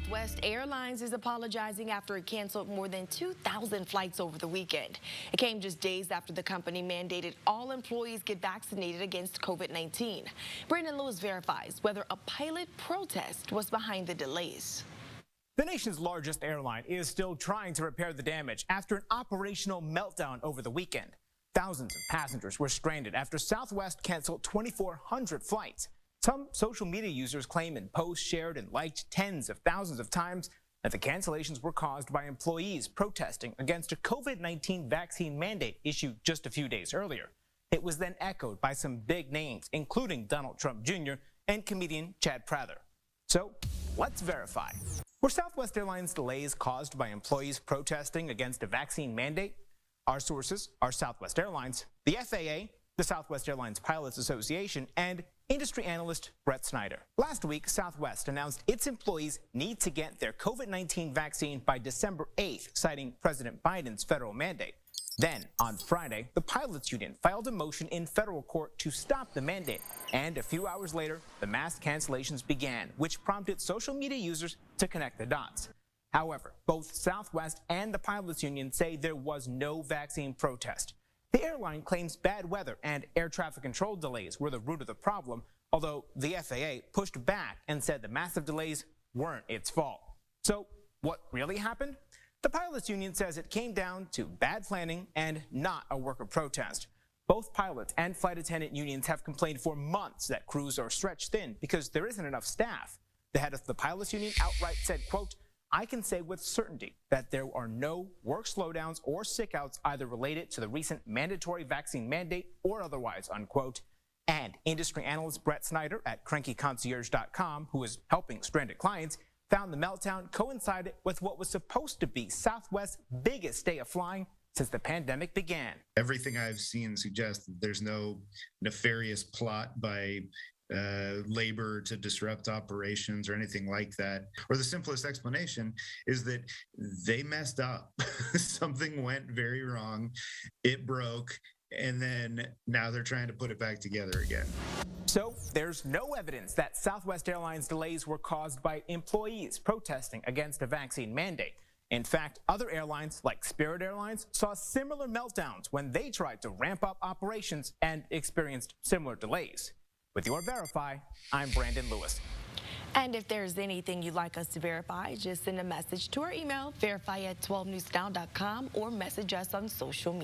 Southwest Airlines is apologizing after it canceled more than 2,000 flights over the weekend. It came just days after the company mandated all employees get vaccinated against COVID-19. Brandon Lewis verifies whether a pilot protest was behind the delays. The nation's largest airline is still trying to repair the damage after an operational meltdown over the weekend. Thousands of passengers were stranded after Southwest canceled 2,400 flights. Some social media users claim in posts shared and liked tens of thousands of times that the cancellations were caused by employees protesting against a COVID-19 vaccine mandate issued just a few days earlier. It was then echoed by some big names, including Donald Trump Jr. and comedian Chad Prather. So let's verify. Were Southwest Airlines delays caused by employees protesting against a vaccine mandate? Our sources are Southwest Airlines, the FAA, the Southwest Airlines Pilots Association, and industry analyst Brett Snyder. Last week, Southwest announced its employees need to get their COVID-19 vaccine by December 8th, citing President Biden's federal mandate. Then, on Friday, the pilots union filed a motion in federal court to stop the mandate. And a few hours later, the mass cancellations began, which prompted social media users to connect the dots. However, both Southwest and the pilots union say there was no vaccine protest. The airline claims bad weather and air traffic control delays were the root of the problem, although the FAA pushed back and said the massive delays weren't its fault. So what really happened? The pilots union says it came down to bad planning and not a worker protest. Both pilots and flight attendant unions have complained for months that crews are stretched thin because there isn't enough staff. The head of the pilots union outright said, quote, "I can say with certainty that there are no work slowdowns or sickouts either related to the recent mandatory vaccine mandate or otherwise," unquote. And industry analyst Brett Snyder at crankyconcierge.com, who is helping stranded clients, found the meltdown coincided with what was supposed to be Southwest's biggest day of flying since the pandemic began. Everything I've seen suggests that there's no nefarious plot by labor to disrupt operations or anything like that. Or the simplest explanation is that they messed up. Something went very wrong. It broke. And then now they're trying to put it back together again. So there's no evidence that Southwest Airlines delays were caused by employees protesting against a vaccine mandate. In fact, other airlines like Spirit Airlines saw similar meltdowns when they tried to ramp up operations and experienced similar delays. With your Verify, I'm Brandon Lewis. And if there's anything you'd like us to verify, just send a message to our email, verify@12newsnow.com, or message us on social media.